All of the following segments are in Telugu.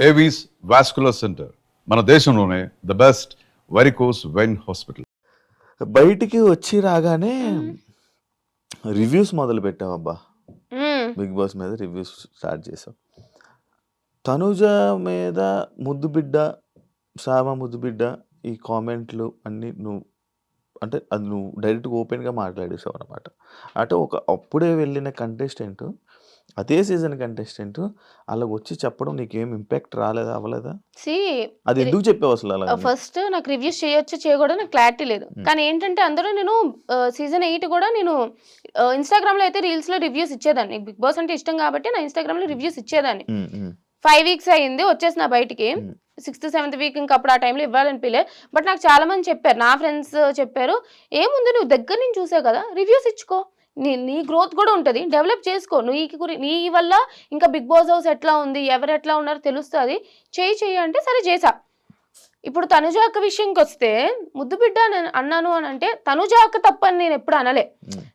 ఏవీస్ వాస్కులర్ సెంటర్ మన దేశంలోనే the best varicose vein hospital. బయటికి వచ్చి రాగానే రివ్యూస్ మొదలు పెట్టావబ్బా. బిగ్ బాస్ మీద రివ్యూస్ స్టార్ట్ చేసావు. తనుజ మీద ముద్దు బిడ్డ, సామ ముద్దు బిడ్డ, ఈ కామెంట్లు అన్నీ అంటే అది నువ్వు డైరెక్ట్గా ఓపెన్గా మాట్లాడేసావు అనమాట. అంటే అప్పుడే వెళ్ళిన కంటెస్టెంట్, అదే సీజన్ కంటెస్టెంట్ అలా వచ్చి చెప్పడం నీకేం ఇంపాక్ట్ రాలేదా, అవ్వలేదా? అది ఎందుకు చెప్పావు అసలు అలా? ఫస్ట్ నాకు రివ్యూస్ చేయొచ్చు చేయకూడదు నాకు క్లారిటీ లేదు. కానీ ఏంటంటే అందరూ నేను సీజన్ 8 కూడా నేను ఇన్స్టాగ్రామ్ లో అయితే రీల్స్ లో రివ్యూస్ ఇచ్చేదాన్ని. బిగ్ బాస్ అంటే ఇష్టం కాబట్టి నా ఇన్స్టాగ్రామ్ లో రివ్యూస్ ఇచ్చేదాన్ని. 5 weeks అయ్యింది వచ్చేసిన బయటికి. 6th 7th వీక్ ఇంకా అప్పుడు ఆ టైంలో ఇవ్వాలనిపించలే. బట్ నాకు చాలా మంది చెప్పారు, నా ఫ్రెండ్స్ చెప్పారు, ఏముంది నువ్వు దగ్గర నుంచి చూసావు కదా, రివ్యూస్ ఇచ్చుకో, నీ గ్రోత్ కూడా ఉంటుంది, డెవలప్ చేసుకో, నీ వల్ల ఇంకా బిగ్ బాస్ హౌస్ ఎట్లా ఉంది, ఎవరు ఎట్లా ఉన్నారో తెలుస్తుంది, చెయ్యి అంటే సరే చేసా. ఇప్పుడు తనుజ అక్క విషయంకి వస్తే ముద్దు బిడ్డ అన్నాను అని అంటే తనుజ అక్క తప్పు అని నేను ఎప్పుడు అనలే,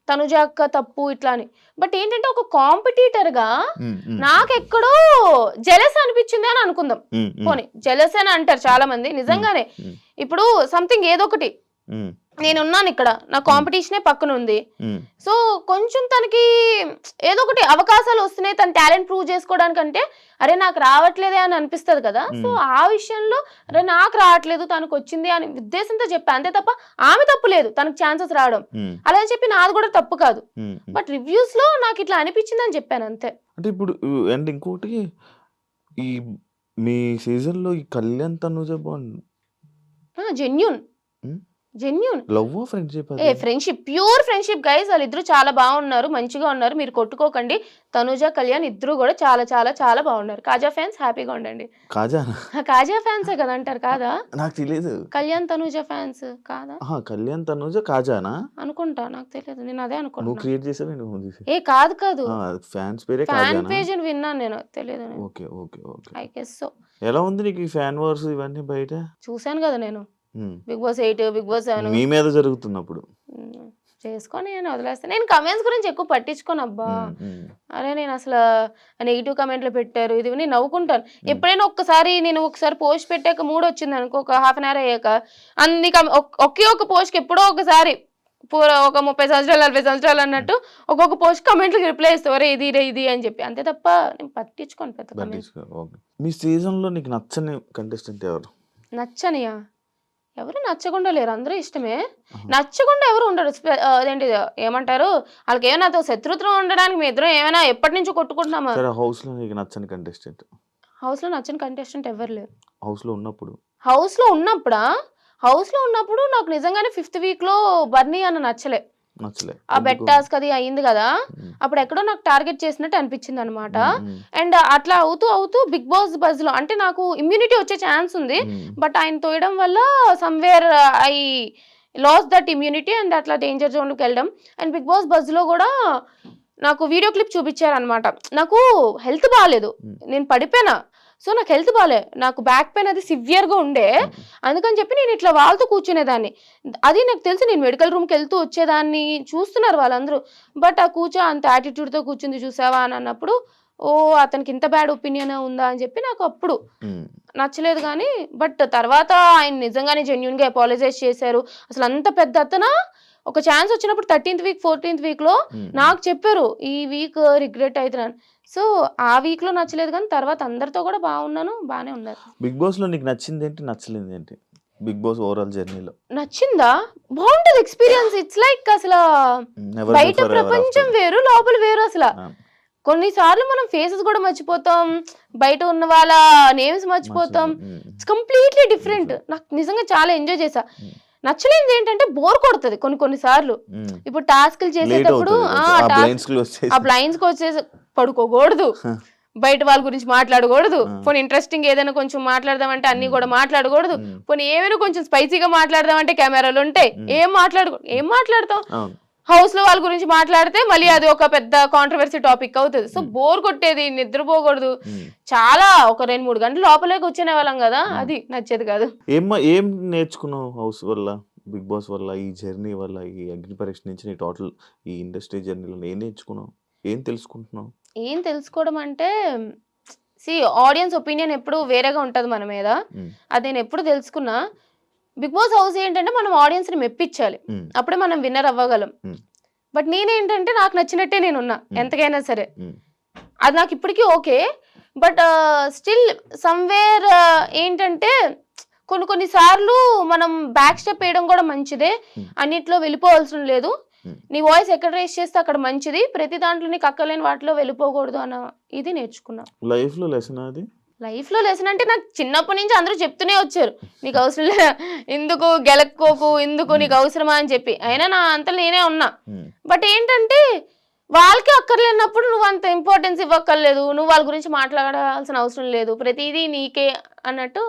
తనుజ అక్క తప్పు ఇట్లా అని. బట్ ఏంటంటే ఒక కాంపిటీటర్ గా నాకెక్కడో జెలస్ అనిపించింది అని అనుకుందాం. పోనీ జెలస్ అని అంటారు చాలా మంది, నిజంగానే ఇప్పుడు సంథింగ్ ఏదో ఒకటి నేనున్నాను ఇక్కడ, నా కాంపిటీషనే పక్కన ఉంది, సో కొంచెం తనకి ఏదో ఒకటి అవకాశాలు వస్తున్నాయి, తన టాలెంట్ ప్రూవ్ చేసుకోవడానికంటే అరే నాకు రావట్లేదే అని అనిపిస్తుంది కదా. సో ఆ విషయంలో అరే నాకు రావట్లేదు తనకు వచ్చింది అని ఉద్దేశంతో చెప్పా, అంతే తప్ప ఆమె తప్పు లేదు తనకు ఛాన్సెస్ రావడం, అలా అని చెప్పి నాది కూడా తప్పు కాదు. బట్ రివ్యూస్ లో నాకు ఇట్లా అనిపించింది అని చెప్పాను అంతే. అంటే ఇప్పుడు అండ్ ఇంకోటి, ఈ మీ సీజన్ లో ఈ Kalyan Tanuja genuine love friendship, friendship, pure friendship guys. వాళ్ళిద్దరు చాలా బాగున్నారు, మంచిగా ఉన్నారు, మీరు కొట్టుకోకండి. తనుజ కళ్యాణ్ ఇద్దరు కూడా చాలా చాలా చాలా బాగున్నారు. కాజా ఫ్యాన్స్ హ్యాపీగా ఉండండి. కాజా ఫ్యాన్సే కదా అంటారు కాదా? నాకు తెలియదు. కళ్యాణ్ తనుజ ఫ్యాన్స్ కాదా? కళ్యాణ్ తనుజ కాజానా అనుకుంటా, నాకు తెలియదు, నేను అదే అనుకుంటా. నువ్వు క్రియేట్ చేసావే నువ్వు? కాదు ఫ్యాన్స్ పేరే ఫ్యాన్ పేజ్ అని విన్నాను నేను, తెలియదు. Okay okay okay. I guess so. ఎలా ఉంది నీకు ఈ ఫ్యాన్ వార్స్ ఇవన్నీ బయట? చూసాను కదా నేను, బిగ్ బాస్ 8, బిగ్ బాస్ 7 మీ మీద జరుగుతున్నప్పుడు చేసుకొని నేను వదిలేస్తాను. నేను కమెంట్స్ గురించి ఎక్కువ పట్టించుకోను అబ్బా. అరే నేను అసలు నెగిటివ్ కమెంట్లు పెట్టారు ఇది నేను నవ్వుకుంటాను. ఎప్పుడైనా నేను ఒకసారి పోస్ట్ పెట్టాక మూడు వచ్చింది అనుకో, ఒక హాఫ్ అన్ అవర్ అయ్యాక అన్ని ఒకే ఒక పోస్ట్కి ఎప్పుడో ఒకసారి ఒక 30 సంవత్సరాలు 40 సంవత్సరాలు అన్నట్టు ఒక్కొక్క పోస్ట్ కమెంట్లకి రిప్లై ఇస్తావరే ఇది అని చెప్పి, అంతే తప్ప నేను పట్టించుకోను పెద్ద. మీ సీజన్ లో నీకు నచ్చని కంటెస్టెంట్ ఎవరు? నచ్చనియా? ఎవరు నచ్చకుండా లేరు, అందరూ ఇష్టమే. నచ్చకుండా ఎవరు ఉండరు. అదేంటి ఏమంటారు, వాళ్ళకి ఏమైనా నాతో శత్రుత్వం ఉండడానికి మీ ఇద్దరం ఏమైనా ఎప్పటి నుంచో కొట్టుకుంటున్నామా? హౌస్ లో నీకు నచ్చని కంటెస్టెంట్? హౌస్ లో నచ్చని కంటెస్టెంట్ ఎవరు లేరు. హౌస్ లో ఉన్నప్పుడు నాకు నిజంగానే 5th వీక్ లో బర్నీ అన్న నచ్చలే. ఆ బెట్ టాస్క్ అది అయింది కదా, అప్పుడు ఎక్కడో నాకు టార్గెట్ చేసినట్టు అనిపించింది అనమాట. అండ్ అట్లా అవుతూ బిగ్ బాస్ బజ్ లో అంటే నాకు ఇమ్యూనిటీ వచ్చే ఛాన్స్ ఉంది, బట్ ఆయన తోయడం వల్ల somewhere I lose that immunity and అట్లా డేంజర్ జోన్ లోకి వెళ్ళడం. అండ్ బిగ్ బాస్ బజ్ లో కూడా నాకు వీడియో క్లిప్ చూపించారనమాట. నాకు హెల్త్ బాగాలేదు, నేను పడిపోయినా, సో నాకు హెల్త్ బాగాలే, నాకు బ్యాక్ పెయిన్ అది సివియర్గా ఉండే, అందుకని చెప్పి నేను ఇట్లా వాళ్ళతో కూర్చునేదాన్ని. అది నాకు తెలిసి నేను మెడికల్ రూమ్కి వెళ్తూ వచ్చేదాన్ని, చూస్తున్నారు వాళ్ళందరూ. బట్ ఆ అంత యాటిట్యూడ్తో కూర్చుంది చూసావా అని అన్నప్పుడు అతనికి ఇంత బ్యాడ్ ఒపీనియన్ ఉందా అని చెప్పి నాకు అప్పుడు నచ్చలేదు. కానీ బట్ తర్వాత ఆయన నిజంగానే జెన్యున్గా అపాలజైజ్ చేశారు. అసలు అంత పెద్ద అతను ఒక ఛాన్స్ వచ్చినప్పుడు 13th వీక్ 14th వీక్లో నాకు చెప్పారు ఈ వీక్ రిగ్రెట్ అవుతున్నాను. సో ఆ వీక్ లో నచ్చలేదు, కానీ తర్వాత అందరితో కూడా బాగానే ఉన్నారు. బిగ్ బాస్ లో నీకు నచ్చింది ఏంటి, నచ్చలేదు ఏంటి? బిగ్ బాస్ ఓవరాల్ జర్నీలో నచ్చిందా? బాగుంటది ఎక్స్పీరియన్స్. ఇట్స్ లైక్ అసలు బయట ప్రపంచం వేరు, లోపల వేరు. అసలు కొన్నిసార్లు మనం ఫేసెస్ కూడా మర్చిపోతాం, బయట ఉన్న వాళ్ళ నేమ్స్ మర్చిపోతాం. It's completely different. నాకు నిజంగా చాలా ఎంజాయ్ చేసా. నచ్చలేదు ఏంటంటే బోర్ కొడుతుంది కొన్నిసార్లు. ఇప్పుడు టాస్క్లు చేసేటప్పుడు ఆ బ్లైండ్స్ కి వచ్చేసి పడుకోకూడదు, బయట వాళ్ళ గురించి మాట్లాడకూడదు, పోనీ ఇంట్రెస్టింగ్ ఏదైనా కొంచెం మాట్లాడదామంటే అన్ని కూడా మాట్లాడకూడదు, పోనీ ఏమైనా కొంచెం స్పైసీగా మాట్లాడదామంటే కెమెరాలు ఉంటాయి, ఏం మాట్లాడతాం. హౌస్ లో వాళ్ళ గురించి మాట్లాడితే మళ్ళీ అది ఒక పెద్ద కాంట్రవర్సీ టాపిక్ అవుతుంది. సో బోర్ కొట్టేది, నిద్రపోకూడదు. చాలా ఒక 2-3 గంటలు లోపలే కూర్చునే వాళ్ళం కదా, అది నచ్చేది కాదు. ఏం నేర్చుకున్నావు హౌస్ వల్ల, బిగ్ బాస్ వల్ల, ఈ జర్నీ వల్ల, ఈ అగ్ని పరీక్ష నుంచి నీ టోటల్ ఈ ఇండస్ట్రీ జర్నీలో ఏం నేర్చుకున్నావు, ఏం తెలుసుకుంటున్నావు? ఏం తెలుసుకోవడం అంటే ఆడియన్స్ ఒపీనియన్ ఎప్పుడు వేరేగా ఉంటది మన మీద. అది నేను ఎప్పుడు తెలుసుకున్నా. బిగ్ బాస్ హౌస్ ఏంటంటే మనం ఆడియన్స్ ని మెప్పించాలి, అప్పుడే మనం విన్నర్ అవ్వగలం. బట్ నేనేంటంటే నాకు నచ్చినట్టే నేనున్నా ఎంతకైనా సరే, అది నాకు ఇప్పటికీ ఓకే. బట్ స్టిల్ సమ్వేర్ ఏంటంటే కొన్ని సార్లు మనం బ్యాక్ స్టెప్ వేయడం కూడా మంచిదే, అన్నిట్లో వెళ్ళిపోవాల్సిన లేదు. నీ వాయిస్ ఎక్కడ రేస్ చేస్తే అక్కడ మంచిది, ప్రతి దాంట్లో నీకు అక్కలేని వాటిలో వెళ్ళిపోకూడదు అన్న ఇది నేర్చుకున్నా. లైఫ్ లో లెసన్ అది. లైఫ్ లో లెసన్ అంటే నాకు చిన్నప్పటి నుంచి అందరూ చెప్తూనే వచ్చారు, నీకు అవసరం లేదు, ఎందుకు గెలక్కోకు, ఎందుకు నీకు అవసరమా అని చెప్పి. అయినా నా అంతలో నేనే ఉన్నా. బట్ ఏంటంటే వాళ్ళకి అక్కర్లేనప్పుడు నువ్వు అంత ఇంపార్టెన్స్ ఇవ్వక్కర్లేదు, నువ్వు వాళ్ళ గురించి మాట్లాడాల్సిన అవసరం లేదు, ప్రతిదీ నీకే అన్నట్టు.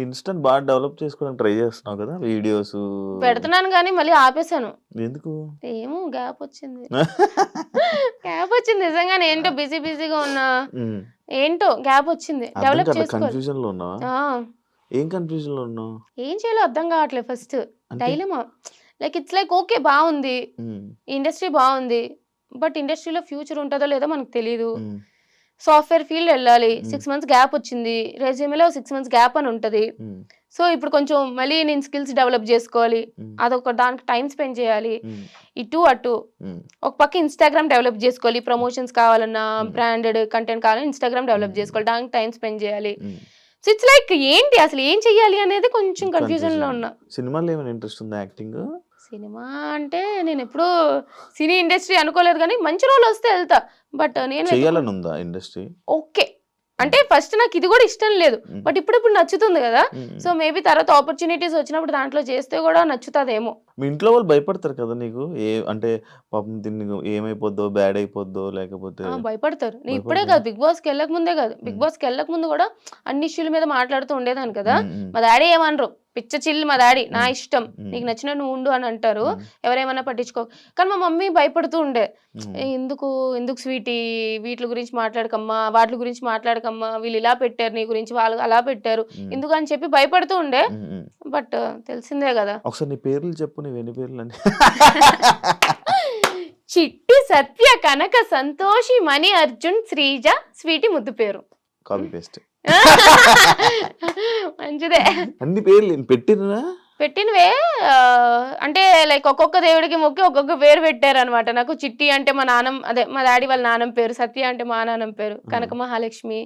ఇన్స్టెంట్ బాగా డెవలప్ చేసుకోవడానికి ట్రై చేస్తున్నావు కదా, వీడియోస్ పెడుతున్నాను కానీ మళ్ళీ ఆపేసాను. ఎందుకు? ఏమో గ్యాప్ వచ్చింది. గ్యాప్ వచ్చింది నిజంగానే, ఏంటో బిజీగా ఉన్నా, ఏంటో గ్యాప్ వచ్చింది. డెవలప్ కన్ఫ్యూజన్ లో ఉన్నావా? ఏం కన్ఫ్యూజన్ లో ఉన్నావు? ఏం చేయాలో అర్థం కావట్లేదు. First dilemma, like it's like okay బాగుంది, ఇండస్ట్రీ బాగుంది, బట్ ఇండస్ట్రీలో ఫ్యూచర్ ఉంటుందో లేదో మనకు తెలియదు. సాఫ్ట్వేర్ ఫీల్డ్ వెళ్ళాలి, 6 months గ్యాప్ వచ్చింది, రెజ్యూమేలో 6 months గ్యాప్ అని ఉంటుంది. సో ఇప్పుడు కొంచెం మళ్ళీ నేను స్కిల్స్ డెవలప్ చేసుకోవాలి, అదొక దానికి టైం స్పెండ్ చేయాలి. ఇటు అటు ఒక పక్క ఇన్స్టాగ్రామ్ డెవలప్ చేసుకోవాలి, ప్రమోషన్స్ కావాలన్నా, బ్రాండెడ్ కంటెంట్ కావాలన్నా ఇన్స్టాగ్రామ్ డెవలప్ చేసుకోవాలి, దానికి టైం స్పెండ్ చేయాలి. సో ఇట్స్ లైక్ ఏంటి అసలు ఏం చెయ్యాలి అనేది కొంచెం కన్ఫ్యూజన్ లో ఉన్నా. సినిమాలో ఏమైనా ఇంట్రెస్ట్ ఉందా? యాక్టింగ్? సినిమా అంటే నేను ఎప్పుడు సినీ ఇండస్ట్రీ అనుకోలేదు, కానీ మంచి రోల్ వస్తే వెళ్తా. బట్ నేను చేయాలని ఉందా ఇండస్ట్రీ? ఓకే అంటే ఫస్ట్ నాకు ఇది కూడా ఇష్టం లేదు, బట్ ఇప్పుడు నచ్చుతుంది కదా. సో మేబీ తర్వాత ఆపర్చునిటీస్ వచ్చినప్పుడు దాంట్లో చేస్తే కూడా నచ్చుతుందేమో. మీ ఇంట్లో వాళ్ళు భయపడతారు కదా నీకు, అంటే పాపం దీన్ని ఏమైపోద్దో, బ్యాడ్ అయిపోద్దో లేకపోతే? భయపడతారు. నేను ఇప్పుడే కాదు, బిగ్ బాస్కి వెళ్ళక ముందే కాదు, బిగ్ బాస్కి వెళ్ళక ముందు కూడా అన్ని ఇష్యూల మీద మాట్లాడుతూ ఉండేదాన్ని కదా. మా డాడీ ఏమనరు, పిచ్చ చిల్లు మా డాడీ, నా ఇష్టం, నీకు నచ్చిన నువ్వు ఉండు అని అంటారు, ఎవరేమన్నా పట్టించుకో. కానీ మా మమ్మీ భయపడుతూ ఉండే, ఎందుకు స్వీటీ వీటి గురించి మాట్లాడకమ్మా, వాటి గురించి మాట్లాడకమ్మా, వీళ్ళు ఇలా పెట్టారు నీ గురించి, వాళ్ళు అలా పెట్టారు, ఎందుకు అని చెప్పి భయపడుతూ ఉండే. బట్ తెలిసిందే కదా. ఒకసారి నీ పేర్లు చెప్పు, నీవు ఎన్ని పేర్లు అని? చిట్టి, సత్య, కనక, సంతోషి, మణి, అర్జున్, శ్రీజ, స్వీటీ ముద్దు పేరు. Copy paste. మంచిదే. అన్ని పేర్లు పెట్టినవే, అంటే లైక్ ఒక్కొక్క దేవుడికి మొక్కి ఒక్కొక్క పేరు పెట్టారు అనమాట. నాకు చిట్టి అంటే మా మా డాడీ వాళ్ళ నాన్నమ్మ పేరు, సత్య అంటే మా నాన్నమ్మ పేరు, కనక మహాలక్ష్మి,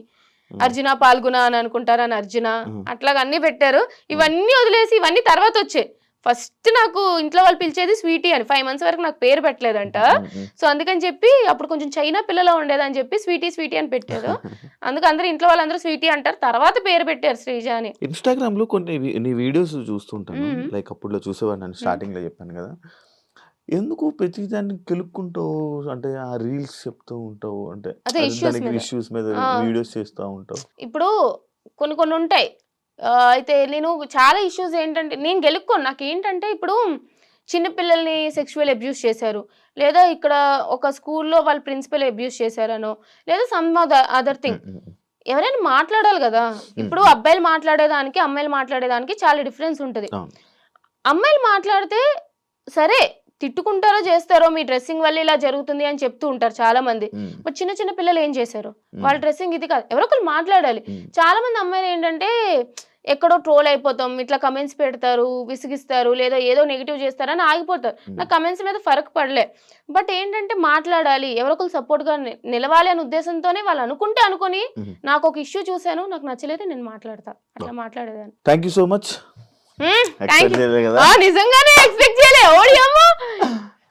అర్జున పాల్గొన అని అనుకుంటారు అని అర్జున, అట్లాగా అన్ని పెట్టారు. ఇవన్నీ వదిలేసి ఇవన్నీ తర్వాత వచ్చాయి. ఫస్ట్ నాకు ఇంట్లో వాళ్ళు పిలిచేది స్వీటీ అని. 5 months వరకు నాకు పేరు పెట్టలేదంట. సో అందుకని చెప్పి అప్పుడు కొంచెం చైనా పిల్లలో ఉండేదని చెప్పి స్వీటీ అని పెట్టారు. అందుకు అందరూ ఇంట్లో వాళ్ళందరూ స్వీటీ అంటారు, తర్వాత పేరు పెట్టారు శ్రీజ అని. ఇన్స్టాగ్రామ్ లో కొన్ని నీ వీడియోస్ చూస్తుంటాను, లైక్ అప్పుడు చూసేవాడిని, నేను స్టార్టింగ్ లో చెప్పాను కదా. ఎందుకు ప్రతి దాన్ని కెలుక్కుంటావు, అంటే ఆ రీల్స్ చెప్తూ ఉంటావు, అంటే ఇష్యూస్ మీద వీడియోస్ చేస్తూ ఉంటావు. ఇప్పుడు కొన్ని ఉంటాయి, అయితే నేను చాలా ఇష్యూస్ ఏంటంటే నేను గెలుక్కోను. నాకు ఏంటంటే ఇప్పుడు చిన్నపిల్లల్ని సెక్షువల్ అబ్యూస్ చేశారు, లేదా ఇక్కడ ఒక స్కూల్లో వాళ్ళ ప్రిన్సిపల్ అబ్యూస్ చేశారనో, లేదా సమ్ అదర్ థింగ్, ఎవరైనా మాట్లాడాలి కదా. ఇప్పుడు అబ్బాయిలు మాట్లాడేదానికి అమ్మాయిలు మాట్లాడేదానికి చాలా డిఫరెన్స్ ఉంటుంది. అమ్మాయిలు మాట్లాడితే సరే తిట్టుకుంటారో చేస్తారో, మీ డ్రెస్సింగ్ వల్ల ఇలా జరుగుతుంది అని చెప్తూ ఉంటారు చాలా మంది. బట్ చిన్న పిల్లలు ఏం చేశారు, వాళ్ళ డ్రెస్సింగ్ ఇది కాదు, ఎవరో ఒకరు మాట్లాడాలి. చాలా మంది అమ్మాయిలు ఏంటంటే ఎక్కడో ట్రోల్ అయిపోతాం, ఇట్లా కమెంట్స్ పెడతారు, విసిగిస్తారు, లేదా ఏదో నెగిటివ్ చేస్తారని ఆగిపోతారు. నాకు కమెంట్స్ మీద ఫరక్ పడలే. బట్ ఏంటంటే మాట్లాడాలి, ఎవరొకరు సపోర్ట్ గా నిలవాలి అనే ఉద్దేశంతోనే వాళ్ళు అనుకొని నాకు ఒక ఇష్యూ చూసాను, నాకు నచ్చలేదు, నేను మాట్లాడతా, అట్లా మాట్లాడేదాన్ని. Thank you so much. నిజంగానే ఎక్స్పెక్ట్ చేయలే. ఓడి అమ్మ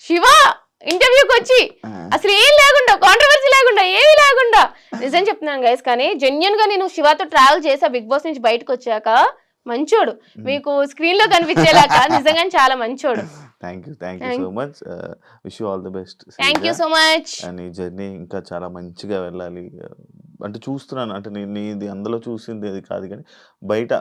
శివ ఇంటర్వ్యూకి వచ్చి అసలు ఏం లేకుండా, కాంట్రవర్సీ లేకుండా, ఏమీ లేకుండా, నిజం చెప్తున్నాను గైస్. కానీ జెన్యున్ గా నేను శివతో ట్రావెల్ చేసా బిగ్ బాస్ నుంచి బయటకు వచ్చాక. మంచోడు, మీకు స్క్రీన్ లో కనిపించేలాక నిజంగానే చాలా మంచోడు. Thank you so much. Wish you all the best. Thank you so much. నీ జర్నీ ఇంకా చాలా మంచిగా వెళ్ళాలి. అంటే చూస్తున్నాను, అంటే నీది అందులో చూసింది అది కాదు, కానీ బయట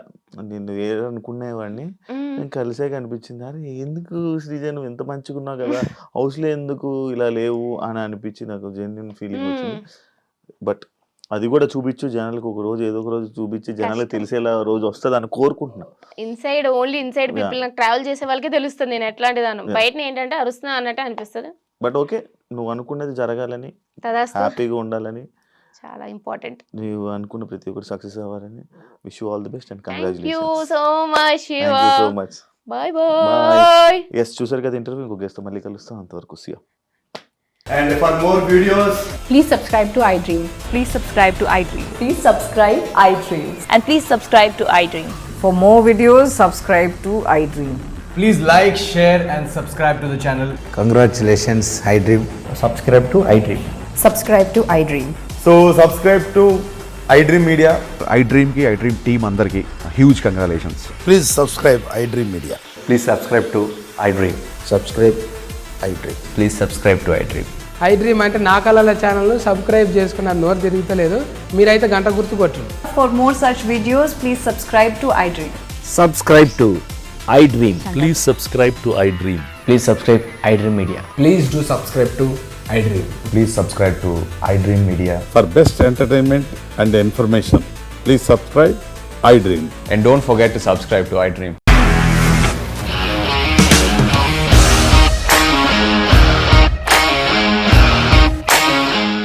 నిన్ను ఏదనుకునేవాడిని నేను కలిసే కనిపించింది. అరే ఎందుకు శ్రీజ నువ్వు ఎంత మంచిగా ఉన్నావు కదా, హౌస్లో ఎందుకు ఇలా లేవు అని అనిపించి నాకు జెన్యున్ ఫీలింగ్ వచ్చింది. బట్ అది కూడా చూపించు జనాలకు, ఒక రోజు ఏదో ఒక రోజు చూపించి జనాలకు తెలిసేలా రోజు వస్తుంది అని కోరుకుంటున్నా. ఓన్లీ ఇన్సైడ్ పీపుల్, నాకు ట్రావెల్ చేసే వాళ్ళకే తెలుస్తుంది నేను ఎట్లాంటి దాన్ని. బయట ఏంటంటే అరుస్తున్నా అన్నట్టు అనిపిస్తుంది. బట్ ఓకే, నువ్వు అనుకున్నది జరగాలని, హ్యాపీగా ఉండాలని, చాలా ఇంపార్టెంట్. నువ్వు అనుకున్న ప్రతి ఒక్కటి సక్సెస్ అవ్వాలని wish you all the best and thank you congratulations. So much Shiva. Thank you so much. Bye bye. Yes చూసారు కదా ఇంటర్వ్యూ, ఇంకో గెస్ట్ మళ్ళీ కలుస్తాం, అంతవరకు see you. And for more videos, Please subscribe to iDream. Please subscribe to iDream. Please subscribe iDream. And please subscribe to iDream. For more videos, subscribe to iDream. please like, share and subscribe to the channel. Congratulations, iDream. Subscribe to iDream. Subscribe to iDream. So subscribe to iDream Media. iDream కి iDream టీమ్ అందరికి huge congratulations. Please subscribe iDream Media. Please subscribe to iDream. Subscribe iDream. Please subscribe to iDream. iDream అంటే నా కళల ఛానల్ సబ్స్క్రైబ్ చేసుకున్న నోరు తిరుగుతలేదు, మీరైతే గంట గుర్తు కొట్టండి. For more such videos, please subscribe to iDream. Subscribe to iDream. Please subscribe to iDream. Please subscribe iDream Media. Please do subscribe to iDream. Please subscribe to iDream Media. For best entertainment and information, please subscribe iDream. And don't forget to subscribe to iDream.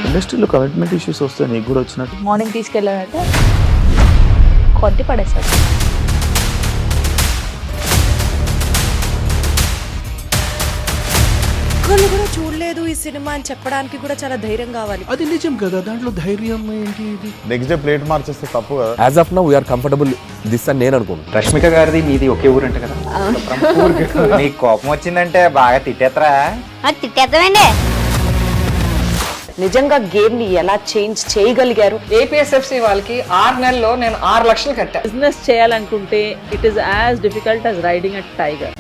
ఇండస్ట్రీలో కమిట్మెంట్ ఇష్యూస్ వస్తే నీకు కూడా వచ్చినట్టు మార్నింగ్ తీసుకెళ్ళాలంటే కొట్టి పడేసాడు. ఒక్కళ్ళు కూడా చూడలేదు ఈ సినిమా అని చెప్పడానికి కూడా చాలా ధైర్యం కావాలి. అది నిజం కదా, దాంట్లో ధైర్యం ఏంటి? ఇది నెక్స్ట్ డే ప్లేట్ మార్చేస్తే తప్పు కదా. As of now, we are comfortable this అని నేను అనుకుంటున్నాను. రష్మిక గారిది మీది ఒకే ఊరంట కదా? నీకు కోపం వచ్చిందంటే బాగా తిట్టేత్తరా? తిట్టేద్దామండి. నిజంగా గేమ్ ని ఎలా చేంజ్ చేయగలిగారు? ఏపీఎస్ఎఫ్సి వాళ్ళకి 6 నెలల్లో నేను 6 లక్షలు కట్టా. బిజినెస్ చేయాలనుకుంటే it is as difficult as riding a tiger.